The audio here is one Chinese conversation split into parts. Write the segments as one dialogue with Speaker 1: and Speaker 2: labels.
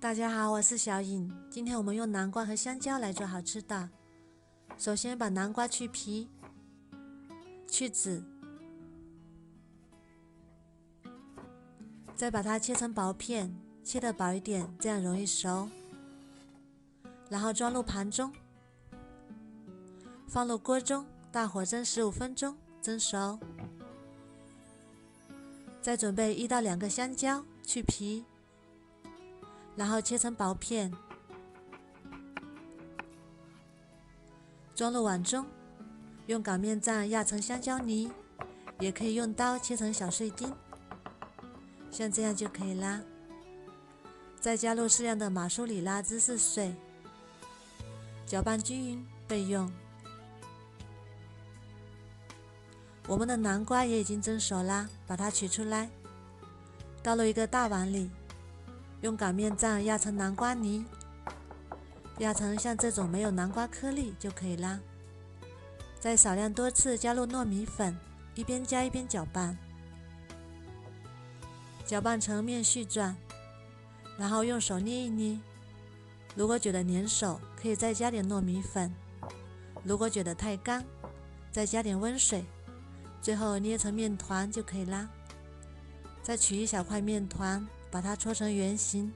Speaker 1: 大家好，我是小颖。今天我们用南瓜和香蕉来做好吃的。首先把南瓜去皮、去籽，再把它切成薄片，切得薄一点，这样容易熟。然后装入盘中，放入锅中，大火蒸15分钟，蒸熟。再准备1到2个香蕉，去皮，然后切成薄片，装入碗中，用擀面杖压成香蕉泥，也可以用刀切成小碎丁，像这样就可以啦。再加入适量的马苏里拉芝士碎，搅拌均匀备用。我们的南瓜也已经蒸熟啦，把它取出来，倒入一个大碗里，用擀面杖压成南瓜泥，压成像这种没有南瓜颗粒就可以啦。再少量多次加入糯米粉，一边加一边搅拌，搅拌成面絮状，然后用手捏一捏。如果觉得粘手，可以再加点糯米粉；如果觉得太干，再加点温水。最后捏成面团就可以啦。再取一小块面团，把它搓成圆形，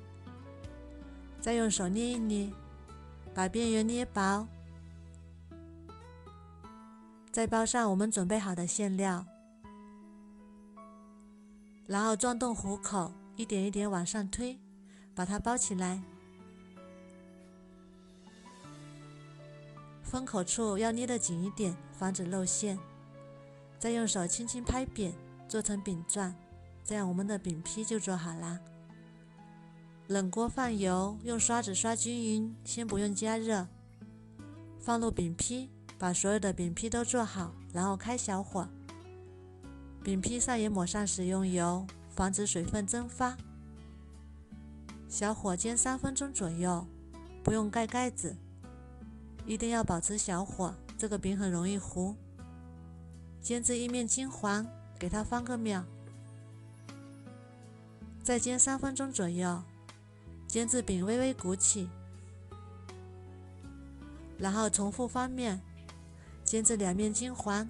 Speaker 1: 再用手捏一捏，把边缘捏薄，再包上我们准备好的馅料，然后装动虎口，一点一点往上推，把它包起来。封口处要捏得紧一点，防止露馅。再用手轻轻拍扁，做成饼状，这样我们的饼坯就做好啦。冷锅放油，用刷子刷均匀，先不用加热。放入饼坯，把所有的饼坯都做好，然后开小火。饼坯上也抹上食用油，防止水分蒸发。小火煎3分钟左右，不用盖盖子，一定要保持小火，这个饼很容易糊。煎至一面金黄，给它翻个面，再煎3分钟左右，煎至饼微微鼓起，然后重复翻面，煎至2面金黄。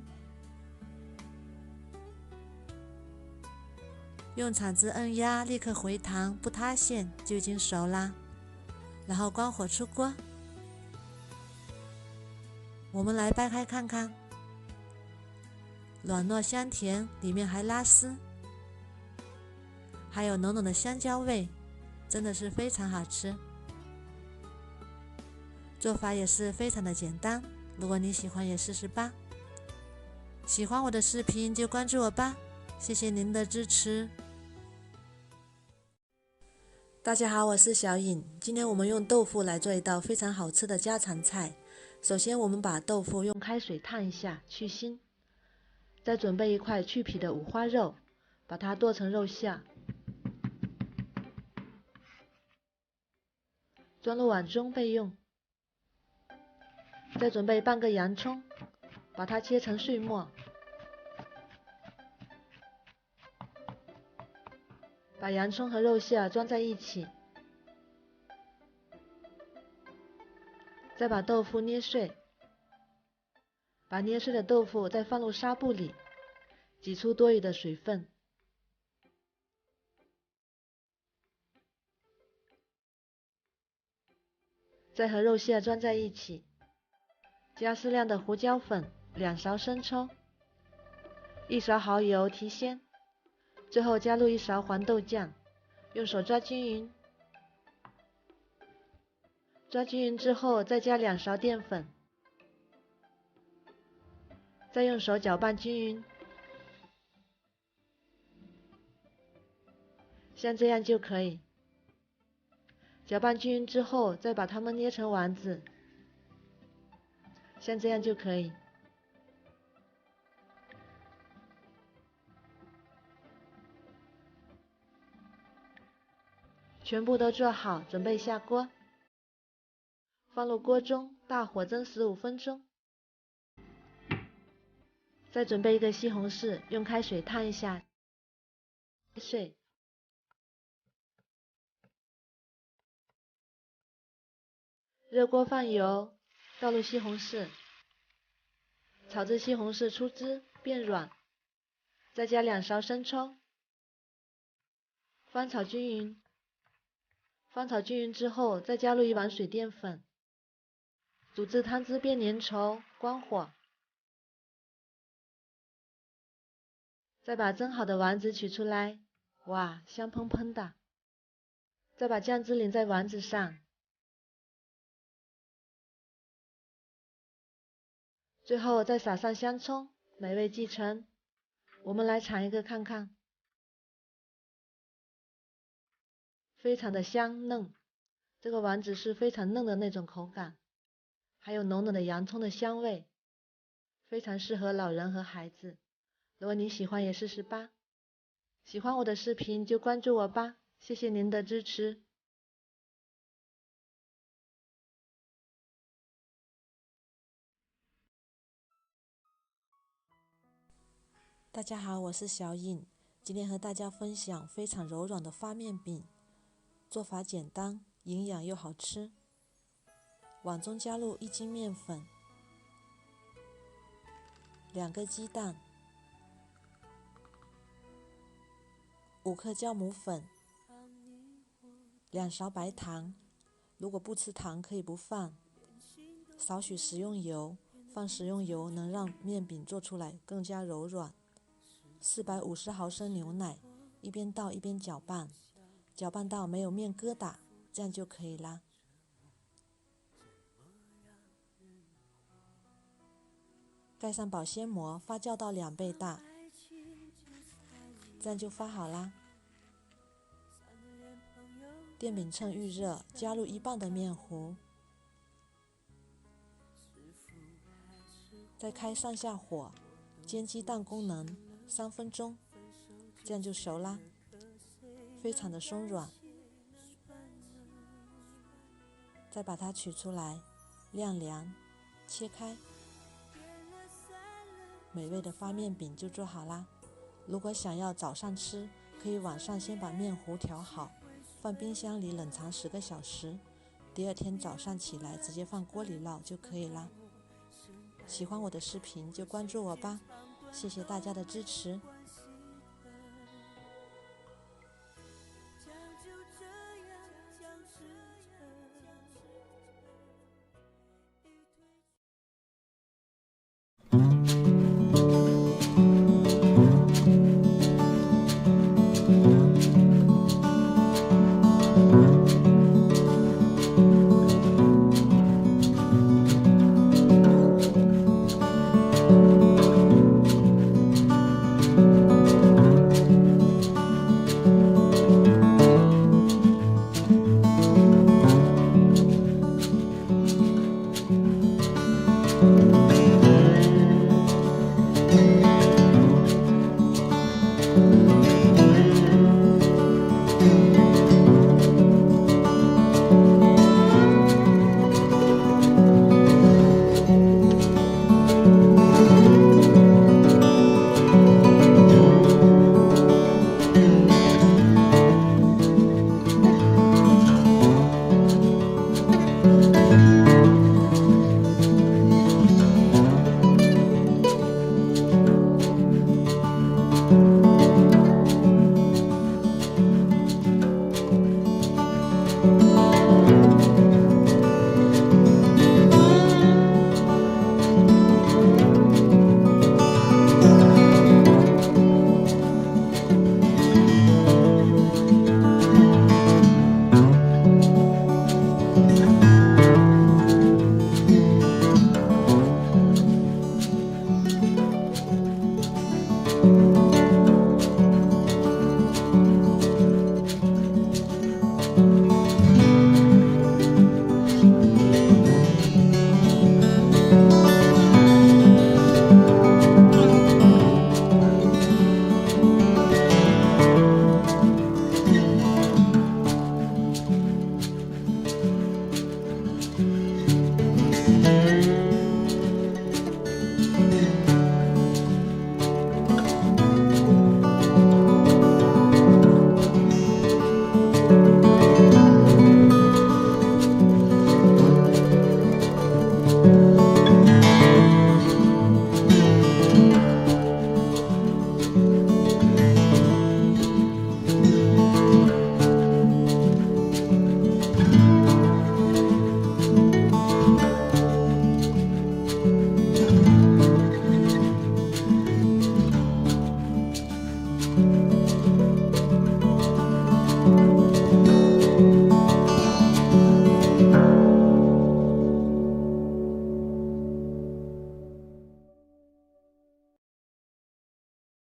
Speaker 1: 用铲子摁压，立刻回弹，不塌陷，就已经熟啦。然后关火出锅。我们来掰开看看，软糯香甜，里面还拉丝，还有浓浓的香蕉味，真的是非常好吃。做法也是非常的简单，如果你喜欢也试试吧。喜欢我的视频就关注我吧，谢谢您的支持。大家好，我是小颖。今天我们用豆腐来做一道非常好吃的家常菜。首先我们把豆腐用开水烫一下，去腥。再准备一块去皮的五花肉，把它剁成肉馅，装入碗中备用。再准备半个洋葱，把它切成碎末，把洋葱和肉馅装在一起，再把豆腐捏碎，把捏碎的豆腐再放入纱布里，挤出多余的水分，再和肉馅装在一起，加适量的胡椒粉，2勺生抽，1勺蚝油提鲜，最后加入1勺黄豆酱，用手抓均匀。抓均匀之后，再加2勺淀粉，再用手搅拌均匀，像这样就可以。搅拌均匀之后，再把它们捏成丸子，像这样就可以。全部都做好，准备下锅。放入锅中，大火蒸15分钟。再准备一个西红柿，用开水烫一下，切碎。热锅放油，倒入西红柿，炒至西红柿出汁变软，再加2勺生抽，翻炒均匀。翻炒均匀之后，再加入1碗水淀粉，煮至汤汁变粘稠，关火。再把蒸好的丸子取出来，哇，香喷喷的。再把酱汁淋在丸子上，最后再撒上香葱，美味继承。我们来尝一个看看，非常的香嫩，这个丸子是非常嫩的那种口感，还有浓浓的洋葱的香味，非常适合老人和孩子。如果你喜欢也试试吧。喜欢我的视频就关注我吧，谢谢您的支持。大家好，我是小颖，今天和大家分享非常柔软的发面饼，做法简单，营养又好吃。碗中加入1斤面粉，2个鸡蛋，5克酵母粉，2勺白糖，如果不吃糖可以不放，少许食用油，放食用油能让面饼做出来更加柔软。450毫升牛奶，一边倒一边搅拌，搅拌到没有面疙瘩，这样就可以啦。盖上保鲜膜，发酵到2倍大，这样就发好啦。电饼趁预热，加入1磅的面糊，再开上下火，煎鸡蛋功能3分钟，这样就熟啦，非常的松软。再把它取出来，晾凉，切开，美味的发面饼就做好啦。如果想要早上吃，可以晚上先把面糊调好，放冰箱里冷藏10个小时，第2天早上起来直接放锅里烙就可以啦。喜欢我的视频就关注我吧，谢谢大家的支持。